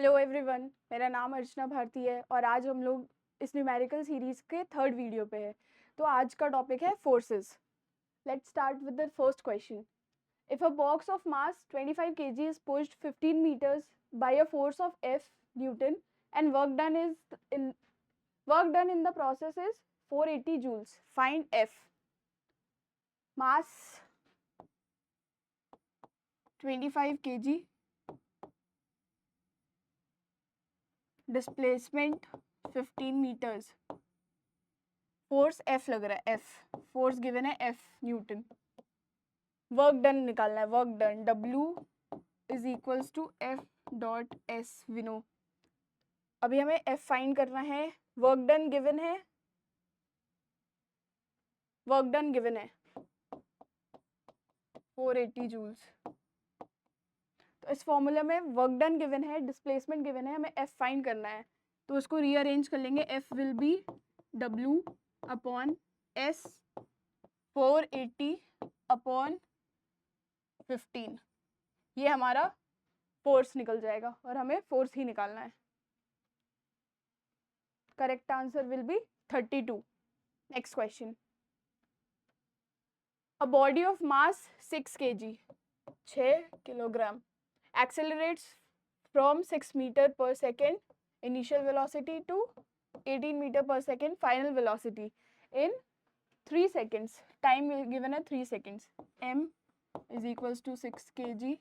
Hello everyone, मेरा नाम अर्चना भारती है और आज हम लोग इस न्यूमेरिकल सीरीज़ के थर्ड वीडियो पे है। तो आज का टॉपिक है forces. Let's start with the first question. If a box of mass 25 kg is pushed 15 meters by a force of F Newton and work done in the process is 480 joules. Find F. Mass 25 kg, displacement 15 metres, force F लग रहा है, F force given है F Newton. Work done निकालना है, work done W is equals to F dot S विनो। अभी हमें F find करना है। वर्क डन गिवन है, वर्क डन गिवन है 480 जूल्स। तो इस फॉर्मूला में वर्क डन गिवन है, डिस्प्लेसमेंट गिवन है, हमें F फाइंड करना है। तो उसको रीअरेंज कर लेंगे। F will be W upon S 480 upon 15। ये हमारा फोर्स निकल जाएगा और हमें फोर्स ही निकालना है। Correct answer will B 32। Next question. A body of mass 6 kg 6 kilogram accelerates from 6 meter per second initial velocity to 18 meter per second final velocity in 3 seconds. Time given है 3 seconds. M is equals to 6 kg,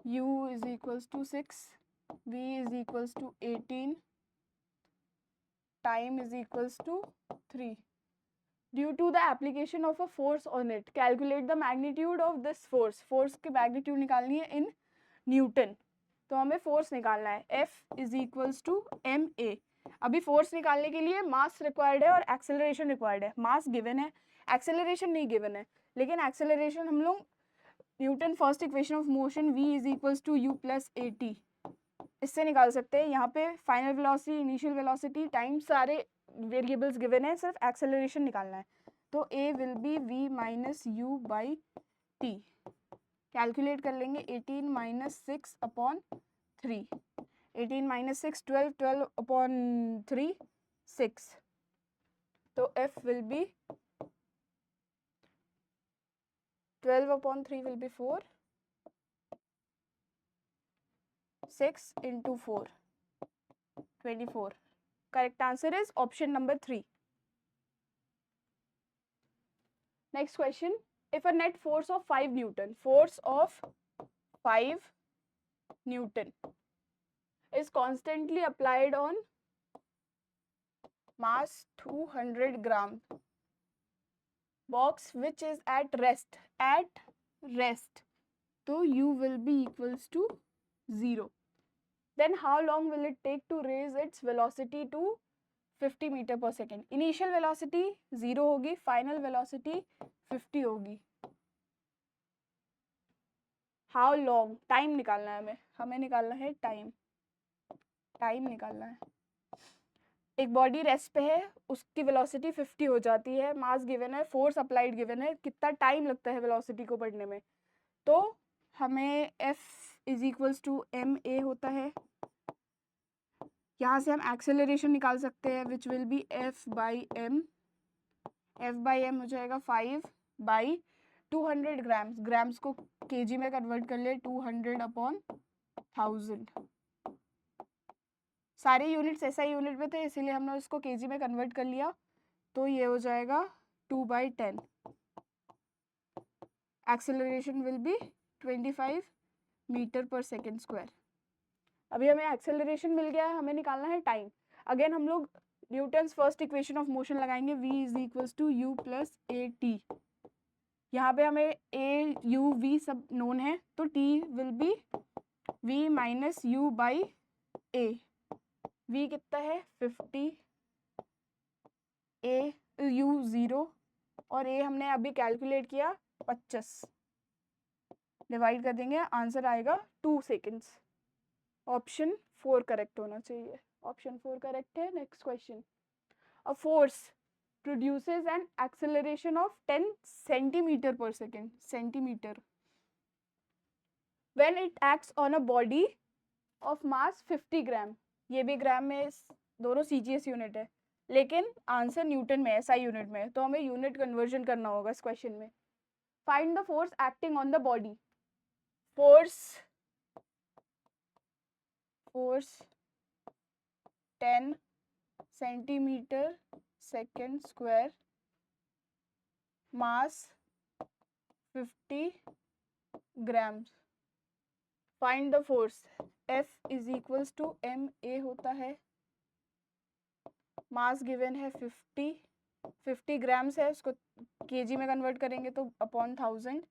U is equals to 6, V is equals to 18, time is equals to 3. Due to the application of a force on it, calculate the magnitude of this force. Force की magnitude निकालनी है in Newton. तो हमें force निकालना है। F is equals to M A. अभी force निकालने के लिए मास रिक्वायर्ड है और एक्सेलरेशन रिक्वायर्ड है। मास गिवन है, एक्सेलरेशन नहीं गिवन है, लेकिन एक्सेलरेशन हम लोग Newton first equation of motion v is equals to U plus A T इससे निकाल सकते हैं। यहाँ पे final velocity, initial velocity, time सारे वेरिएबल्स गिवन है, सिर्फ एक्सेलरेशन निकालना है। तो a will be v minus U by T. Calculate कर लेंगे 18 माइनस 6 अपॉन 3। 18 minus 6 12, 12 upon 3 6। तो F will be 12 upon 3 will be 4, 6 into 4 24. Correct answer is option number 3. Next question. If a net force of 5 Newton, force of 5 Newton is constantly applied on mass 200 gram box which is at rest, so U will be equals to 0. Then how long will it take to raise its velocity to 50 meter per second? Initial velocity 0 होगी, final velocity 50 होगी। How long? Time निकालना है हमें निकालना है time निकालना है। एक बॉडी रेस्ट पे है, उसकी वेलोसिटी 50 हो जाती है, मास गिवन है, फोर्स अप्लाइड गिवन है, कितना टाइम लगता है वेलोसिटी को बढ़ने में। तो हमें F is equals to M A होता है। यहाँ से हम एक्सेलरेशन निकाल सकते हैं which will be F by M. F by M हो जाएगा 5 बाई 200 ग्राम्स। ग्राम्स को केजी में कन्वर्ट कर ले, 200 अपॉन 1000। सारे यूनिट्स ऐसा यूनिट में थे इसीलिए हमने उसको केजी में कन्वर्ट कर लिया। तो ये हो जाएगा 2/10। एक्सेलरेशन विल बी 25 मीटर पर सेकेंड स्क्वायर। अभी हमें एक्सेलरेशन मिल गया है, हमें निकालना है टाइम। अगेन हम लोग Newton's first equation of motion लगाएंगे, v is equals to U plus A T. यहाँ पे हमें ए यू वी सब नोन है, तो t will be v minus U by A. v कितना है 50, ए u 0 और a हमने अभी कैलकुलेट किया 25। डिवाइड कर देंगे, आंसर आएगा 2 सेकेंड्स। ऑप्शन 4 करेक्ट होना चाहिए। ऑप्शन 4 करेक्ट है। Next question. A force produces an acceleration of 10 centimeter per second, centimeter, when it acts on a body of mass 50 ग्राम, ये भी ग्राम में, दोनों CGS यूनिट है, लेकिन आंसर न्यूटन में है, SI यूनिट में है, तो हमें यूनिट कन्वर्जन करना होगा इस क्वेश्चन में। Find the force acting on the body. Force 10 centimetre second square, mass 50 grams. Find the force. F is equals to MA होता है, मास गिवन है 50 ग्राम्स है, उसको केजी में कन्वर्ट करेंगे तो अपॉन 1000।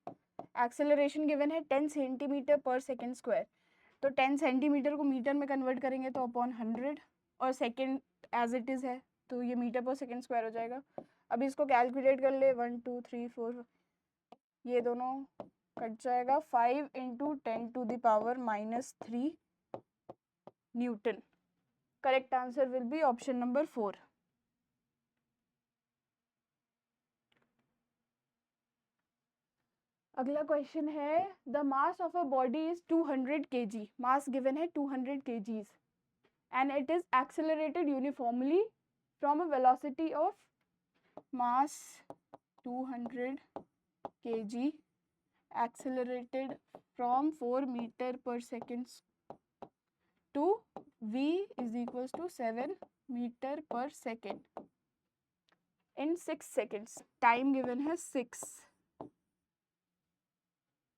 एक्सेलरेशन गिवन है 10 सेंटीमीटर पर सेकेंड स्क्वायर, तो 10 सेंटीमीटर को मीटर में कन्वर्ट करेंगे तो अपॉन 100, और सेकेंड एज इट इज़ है तो ये मीटर पर सेकेंड स्क्वायर हो जाएगा। अभी इसको कैलकुलेट कर ले, 1 2 3 4, ये दोनों कट जाएगा, 5 × 10⁻³ Newton. Correct answer will be option number 4। अगला क्वेश्चन है, the mass of a body is 200 kg, mass given है 200 kgs, and it is accelerated uniformly from a velocity of mass 200 kg accelerated from 4 meter per second to v is equals to 7 meter per second in 6 seconds. Time given है 6.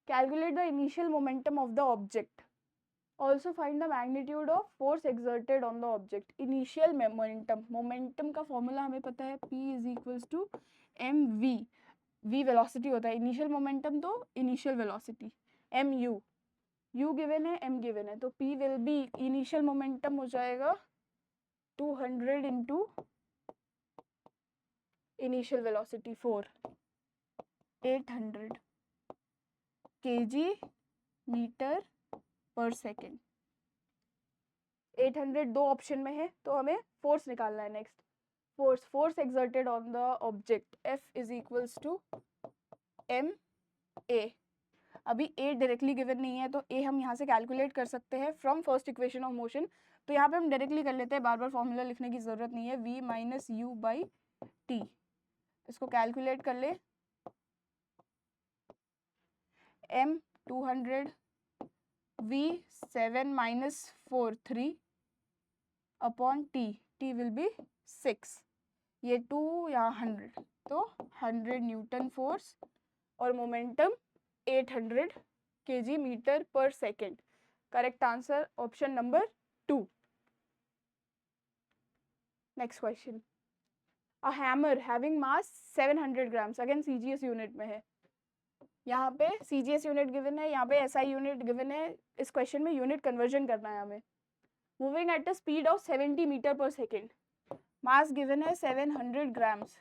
Calculate the initial momentum of the object. Also find the magnitude of force exerted on the object. Initial momentum, momentum का फॉर्मूला हमें पता है, P is equals to mv. v velocity होता है, initial momentum तो initial velocity, mu, u given है, m given है, तो p will be, initial momentum हो जाएगा 200 into initial velocity 4, 800 kg metre पर सेकेंड। 800 दो ऑप्शन में है, तो हमें फोर्स निकालना है। Next force exerted on the object, F is equals to MA। अभी A डायरेक्टली गिवन नहीं है, तो A हम यहाँ से कैलकुलेट कर सकते हैं from first equation of motion, तो यहाँ पे हम डायरेक्टली कर लेते हैं, बार बार फॉर्मूला लिखने की जरूरत नहीं है। V minus U by T, इसको कैलकुलेट कर ले, M 200, V 7 minus 4 3 upon T will B 6, ये 2 यहाँ 100, तो 100 न्यूटन फोर्स और मोमेंटम 800 kg मीटर पर second. Correct answer option number 2। Next question, a hammer having mass 700 grams, again CGS unit में है, यहाँ पे CGS यूनिट गिवन है, यहाँ पे SI यूनिट गिवन है, इस क्वेश्चन में यूनिट कन्वर्जन करना है हमें। Moving at the speed of 70 metre पर सेकेंड, मास गिवन है 700 grams,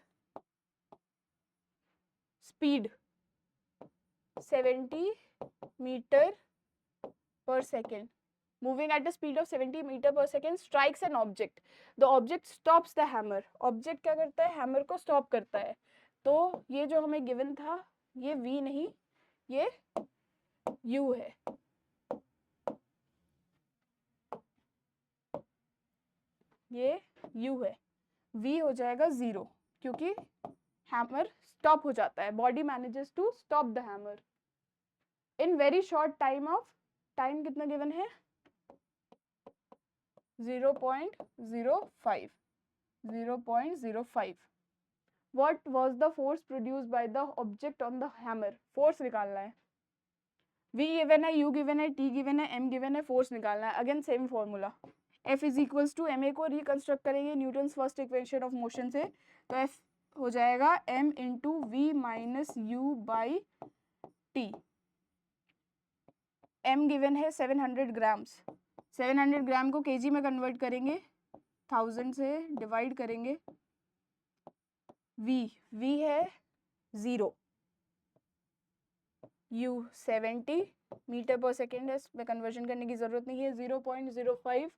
speed 70 metre per second, moving at the speed of 70 meter per second, strikes an object. The object stops the hammer. Object क्या करता है, hammer को stop करता है। तो ये जो हमें given था, ये V नहीं, ये U है। ये U है, V हो जाएगा 0, क्योंकि hammer stop हो जाता है। Body manages to stop the hammer in very short time of, time कितना गिवन है, 0.05, 0.05. What was the force produced by the object on the hammer? Force निकालना है, V गिवन है, U गिवन है, T given है, M given है, force निकालना है। Again same formula, F is equals to MA को रिकंस्ट्रक्ट करेंगे Newton's first equation of motion से, तो F हो जाएगा M into V minus U by T। M given है 700 ग्राम्स, 700 ग्राम को केजी में कन्वर्ट करेंगे, 1000 से डिवाइड करेंगे, V है 0, U 70 मीटर पर सेकेंड है, इसमें कन्वर्जन करने की जरूरत नहीं है, 0.05,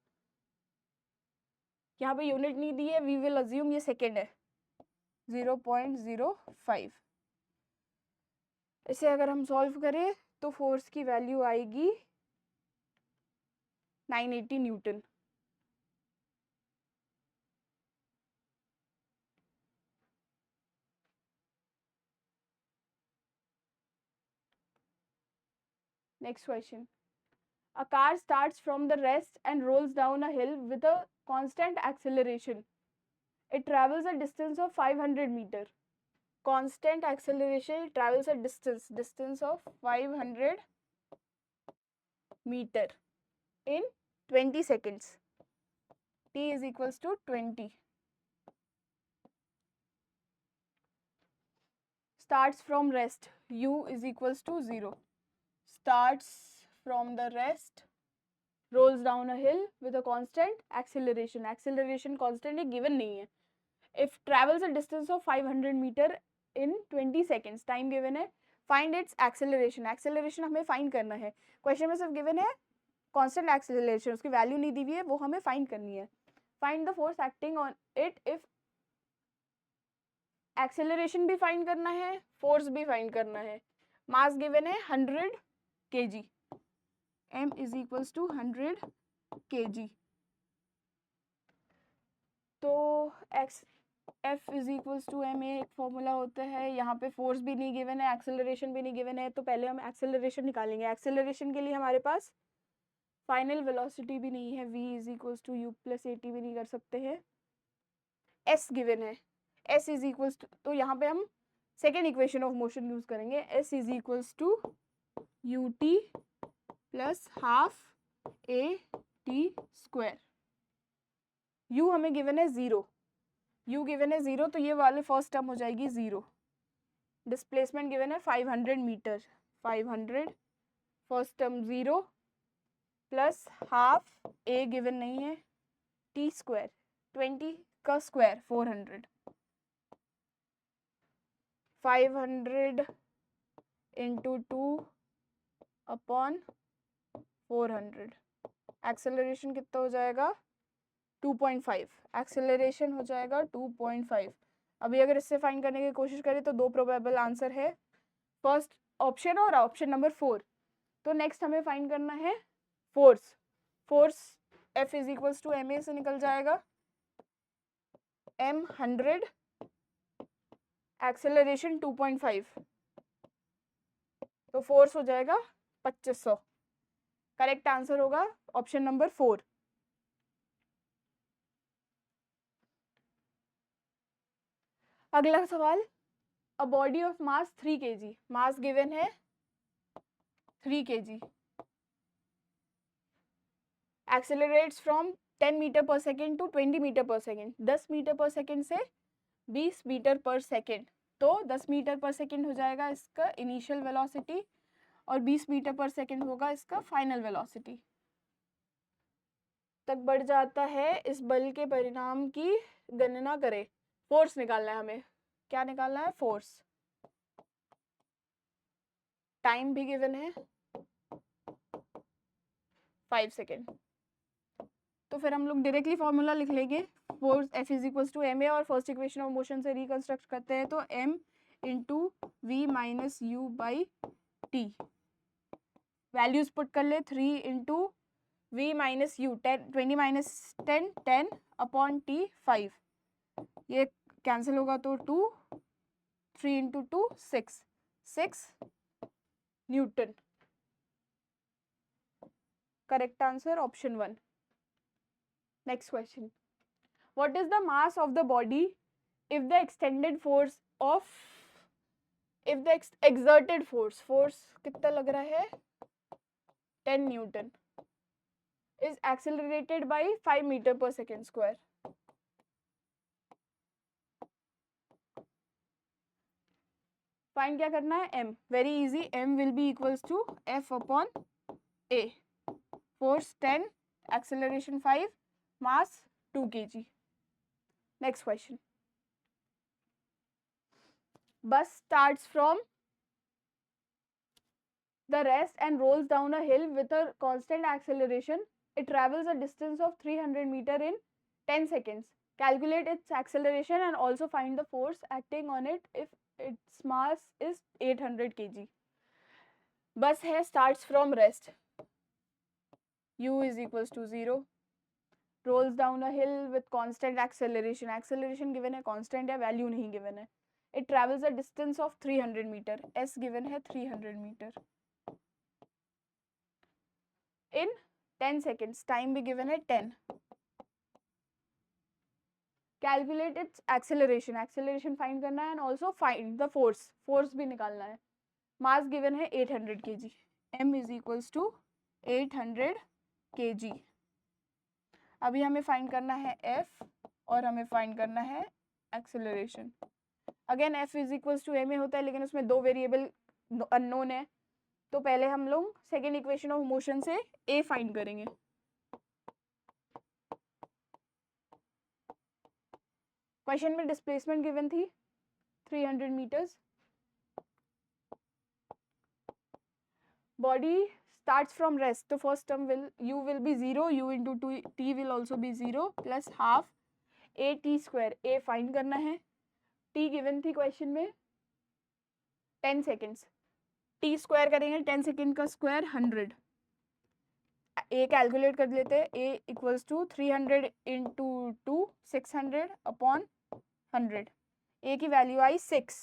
यहाँ पे यूनिट नहीं दी है, वी विल अज्यूम ये सेकेंड है, 0.05। इसे अगर हम सॉल्व करें तो फोर्स की वैल्यू आएगी 980 Newton. Next question, a car starts from the rest and rolls down a hill with a constant acceleration. It travels a distance of 500 meter. Constant acceleration, it travels a distance of 500 meter in 20 seconds. T is equals to 20. Starts from rest, U is equals to 0. Starts from the rest, rolls down a hill with a constant acceleration. Acceleration constant है, given नहीं है. If travels a distance of 500 meter in 20 seconds, time given है, find its acceleration. Acceleration हमें find करना है. Question में सिर्फ given है constant acceleration, उसकी value नहीं दी हुई है, वो हमें find करनी है. Find the force acting on it if acceleration भी find करना है, force भी find करना है. Mass given है 100 kg. M is equals to 100 kg. तो F is equals to M एक फॉर्मूला होता है. यहाँ पे फोर्स भी नहीं गिवन है, एक्सेलरेशन भी नहीं गिवन है, तो पहले हम एक्सेलरेशन निकालेंगे. एक्सेलरेशन के लिए हमारे पास फाइनल वेलोसिटी भी नहीं है, v is equals to U plus A T भी नहीं कर सकते हैं. s गिवन है, s इज इक्वल्स टू, तो यहाँ पे हम second equation of motion use करेंगे. s is equals to U T plus half A T square. u हमें गिवन है 0, u गिवन है 0, तो ये वाले फर्स्ट टर्म हो जाएगी 0. डिस्प्लेसमेंट गिवन है 500 metre, 500 first term 0 plus half a given नहीं है, टी स्क्वायर 20 का स्क्वायर 400, 500 इंटू 2 अपॉन 400. एक्सेलरेशन कितना हो जाएगा 2.5. एक्सेलरेशन हो जाएगा 2.5. अभी अगर इससे फाइंड करने की कोशिश करें तो दो प्रोबेबल आंसर है, फर्स्ट ऑप्शन और ऑप्शन नंबर 4. तो नेक्स्ट हमें फाइंड करना है force. Force F is equals to M A से निकल जाएगा, M 100, एक्सेलरेशन 2.5, तो फोर्स हो जाएगा 2500. करेक्ट आंसर होगा ऑप्शन नंबर 4. अगला सवाल, a body of mass 3 kg, mass given है 3 kg, एक्सेलरेट्स फ्रॉम 10 मीटर पर सेकेंड टू 20 मीटर पर सेकेंड. 10 मीटर पर सेकेंड से 20 मीटर पर सेकेंड, तो 10 मीटर पर सेकेंड हो जाएगा इसका इनिशियल वेलोसिटी और 20 मीटर पर सेकेंड होगा इसका फाइनल वेलोसिटी. तक बढ़ जाता है. इस बल के परिणाम की गणना करें. फोर्स निकालना है हमें. क्या निकालना है? फोर्स. टाइम भी गिवन है 5 सेकेंड, तो फिर हम लोग डायरेक्टली फॉर्मूला लिख लेंगे. Force F is equals to M A, और फर्स्ट इक्वेशन ऑफ मोशन से रिकंस्ट्रक्ट करते हैं तो m into V minus U by T. Values put कर ले. 3 into V minus U 10, 20 minus 10 10 upon T 5. ये कैंसिल होगा तो 2, 3 into 2 6 Newton. Correct answer option 1. Next question. What is the mass of the body if the extended force of, if the exerted force कितना लग रहा है 10 Newton is accelerated by 5 meter per second square. Find क्या करना है? m. Very easy. m will be equals to F upon A. Force 10, acceleration 5, mass 2 kg. Next question. Bus starts from the rest and rolls down a hill with a constant acceleration. It travels a distance of 300 meter in 10 seconds. Calculate its acceleration and also find the force acting on it if its mass is 800 kg. बस है, starts from rest. u is equals to 0. rolls down a hill with constant acceleration given है, constant है, value नहीं given है. it travels a distance of 300 meter, s given है 300 meter in 10 seconds, time भी given है 10. calculate its acceleration find करना है and also find the force भी निकालना है. mass given है 800 kg, m is equals to 800 kg. अभी हमें फाइंड करना है f और हमें फाइंड करना है acceleration. Again f is equals to ma होता है, लेकिन उसमें दो वेरिएबल अननोन है, तो पहले हम लोग सेकेंड इक्वेशन ऑफ मोशन से a फाइंड करेंगे. क्वेश्चन में डिस्प्लेसमेंट गिवन थी 300 metres. Body starts from rest, तो first term u will be 0, u into t will also be 0 plus half a t square. a find करना है, t given थी question में 10 seconds. t square करेंगे 10 second का square 100. a calculate कर लेते हैं. a equals to 300 into 2 600 upon 100. a की वैल्यू आई 6.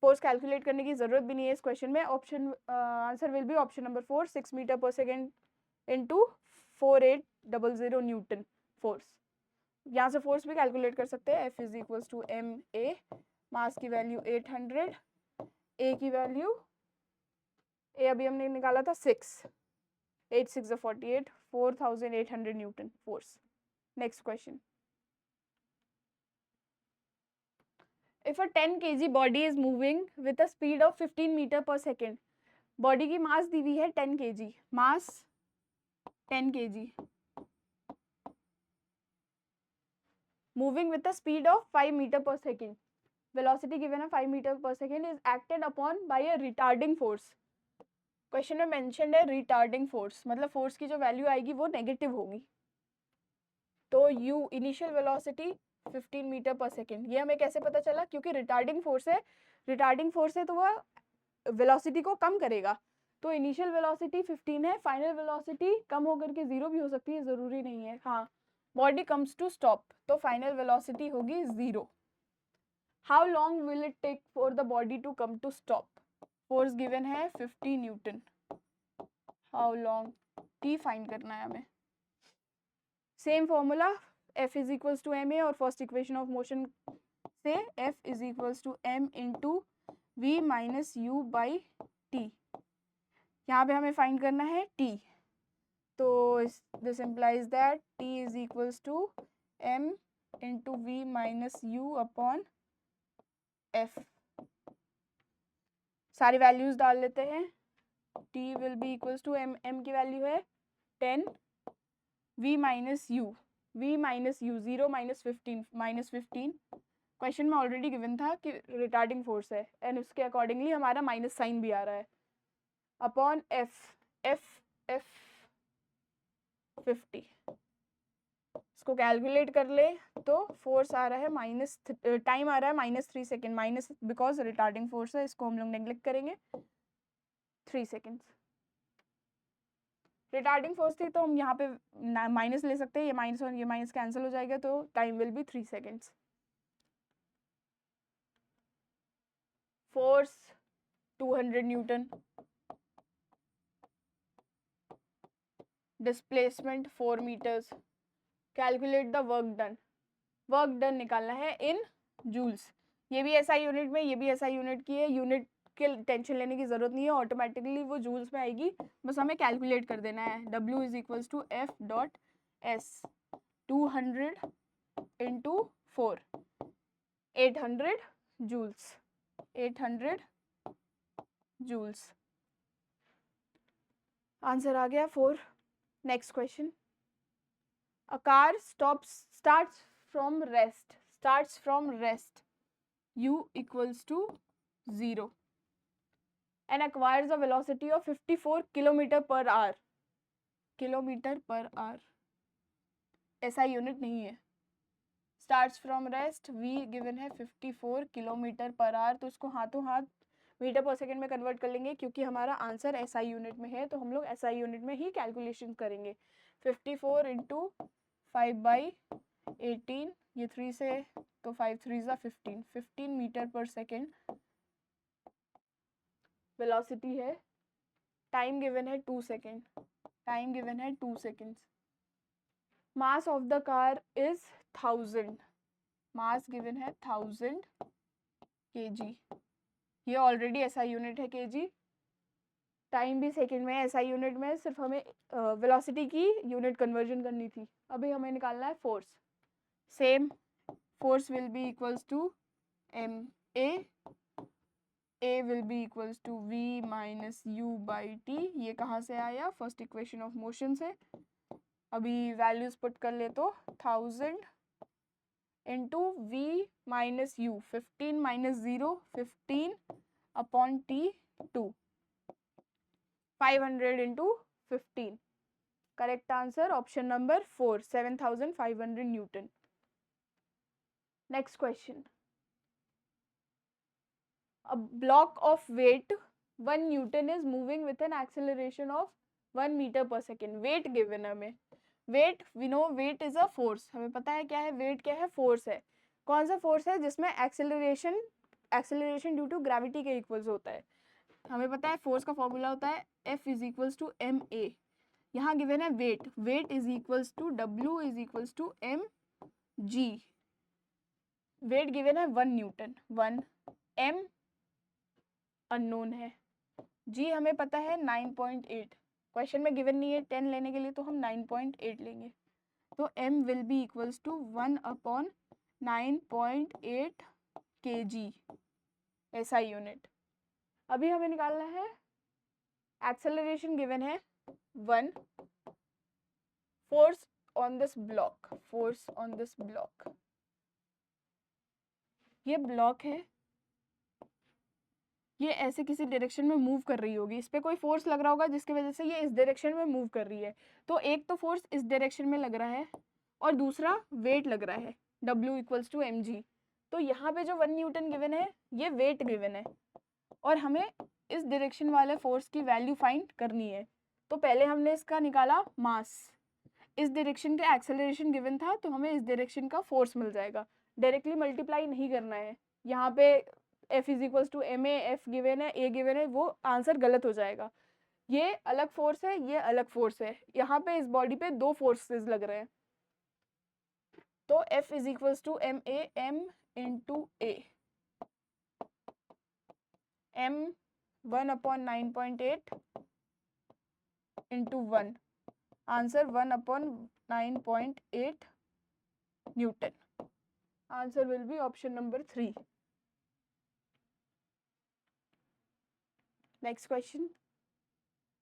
फोर्स कैलकुलेट करने की जरूरत भी नहीं है इस क्वेश्चन में. Option answer will be option number 4, 6 metre पर सेकेंड इंटू 4800 न्यूटन फोर्स. यहाँ से फोर्स भी कैलकुलेट कर सकते हैं. f is equals to M a. Mass की वैल्यू 800, a की वैल्यू a अभी हमने निकाला था 6, 8 6 48, 4800 newton force. Next question. If a 10 kg body is moving with a speed of 15 meter per second, body की मास दी हुई है 10 kg, mass 10 kg, moving with a speed of 5 meter per second, velocity given है 5 meter per second, is acted upon by a retarding force. Question में mentioned है retarding force, मतलब force की जो value आएगी वो नेगेटिव होगी. तो u इनिशियल वेलोसिटी 15 मीटर पर सेकेंड. ये हमें कैसे पता चला? क्योंकि रिटार्डिंग फोर्स है तो वह वेलोसिटी को कम करेगा. तो इनिशियल वेलोसिटी 15 है, फाइनल वेलोसिटी कम होकर के 0 भी हो सकती है, ज़रूरी नहीं है. हाँ, बॉडी कम्स टू स्टॉप तो फाइनल वेलोसिटी होगी 0. How long will it take for the body to come to stop? Force given है 50 Newton. How long, t find करना है हमें. Same formula, f is equals to M A, और first equation of motion से f is equals to m into v minus U by T. यहाँ पे हमें find करना है t, तो this implies that t is equals to m into v minus U upon f. सारी values डाल लेते हैं. t will be equals to m की वैल्यू है 10, v minus U 0 minus 15. Question में ऑलरेडी गिवन था कि रिटार्डिंग फोर्स है एंड उसके अकॉर्डिंगली हमारा माइनस साइन भी आ रहा है अपॉन f 50. इसको कैलकुलेट कर ले तो फोर्स आ रहा है माइनस, टाइम आ रहा है -3 second, minus because retarding force है, इसको हम लोग नेग्लेक्ट करेंगे 3 सेकेंड्स. रिटार्डिंग फोर्स थी तो हम यहाँ पे माइनस ले सकते हैं, ये माइनस और ये माइनस कैंसिल हो जाएगा, तो time will be 3 seconds. Force 200 Newton, displacement 4 metres. Calculate the work done निकालना है इन जूल्स. ये भी एसआई यूनिट में, ये भी एसआई यूनिट की है. यूनिट के टेंशन लेने की जरूरत नहीं है, ऑटोमेटिकली वो जूल्स में आएगी, बस हमें कैलकुलेट कर देना है. W is equals to F dot S, 200 into 4, 800 joules. 800 joules. Answer आ गया 4. Next question. A car starts from rest, u equals to 0 and acquires a velocity of 54 kilometre per hour. ऐसा यूनिट नहीं है. Starts from rest, v given है 54 kilometre per hour, तो इसको हाथों हाथ मीटर पर सेकेंड में कन्वर्ट कर लेंगे, क्योंकि हमारा आंसर एसआई यूनिट में है तो हम लोग एसआई यूनिट में ही कैलकुलेशन करेंगे। 54 इंटू 5/18, ये 3 से तो 5 3 ज़ा 15 मीटर पर सेकेंड वेलोसिटी है। टाइम गिवन है 2 सेकेंड, टाइम गिवन है 2 seconds. Mass of the car is 1000, mass given है 1000 kg। ये ऑलरेडी एसआई यूनिट है kg, टाइम भी सेकेंड में एसआई यूनिट में, सिर्फ हमें वेलोसिटी की यूनिट कन्वर्जन करनी थी। अभी हमें निकालना है force. Same, force will be equals to M A will be equals to v minus U by T. ये कहाँ से आया? फर्स्ट इक्वेशन ऑफ मोशन से। अभी वैल्यूज पुट कर ले तो 1000 into V minus U, 15 minus 0 15 upon T 2, 500 into 15। Correct answer option number 4, 7500 Newton. Next question. A block of weight 1 Newton is moving with an acceleration of 1 meter per second. Weight given हमें, weight we know weight is a force, हमें पता है क्या है weight, क्या है? force है। कौन सा force है? जिसमें acceleration due to gravity के equals होता है। हमें पता है force का formula होता है F is equals to ma। यहाँ given है weight, weight is equals to W is equals to mg। weight given है 1 Newton, 1 m अननोन है, जी हमें पता है 9.8। क्वेश्चन में गिवन नहीं है 10 लेने के लिए, तो हम 9.8 लेंगे। तो m will be equals to 1 upon 9.8 kg SI unit. अभी हमें निकालना है एक्सेलरेशन गिवन है 1, force on this block, force on this block, ये ब्लॉक है, ये ऐसे किसी डायरेक्शन में मूव कर रही होगी, इस पे कोई फोर्स लग रहा होगा जिसकी वजह से ये इस डायरेक्शन में मूव कर रही है। तो एक तो फोर्स इस डायरेक्शन में लग रहा है और दूसरा वेट लग रहा है W इक्वल्स टू mg। तो यहाँ पे जो 1 न्यूटन गिवन है ये वेट गिवन है और हमें इस डायरेक्शन वाले फोर्स की वैल्यू फाइंड करनी है। तो पहले हमने इसका निकाला मास, इस डायरेक्शन का एक्सेलरेशन गिवन था तो हमें इस डायरेक्शन का फोर्स मिल जाएगा। डायरेक्टली मल्टीप्लाई नहीं करना है, यहाँ पे F is equals to M A, F given है, ए गिवन है, वो आंसर गलत हो जाएगा। ये अलग फोर्स है, ये अलग फोर्स है, यहाँ पे इस बॉडी पे दो फोर्सेस लग रहे हैं। तो F is equals to M A, M into A, M 1 upon 9.8 into 1, answer 1 upon 9.8 Newton. Answer will be option number 3। Next question.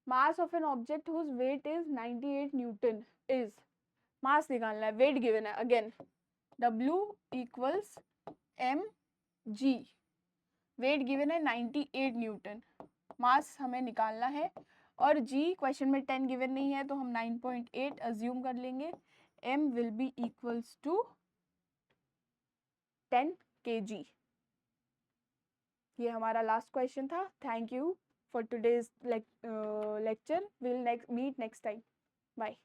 Mass of an object whose weight is 98 Newton is, mass निकालना है, weight given है, again W equals mg, weight given है 98 Newton, मास हमें निकालना है और g question में 10 given नहीं है तो हम 9.8 अज्यूम कर लेंगे। m will be equals to 10 kg। ये हमारा लास्ट क्वेश्चन था। Thank you for today's lecture. We'll meet next time. Bye.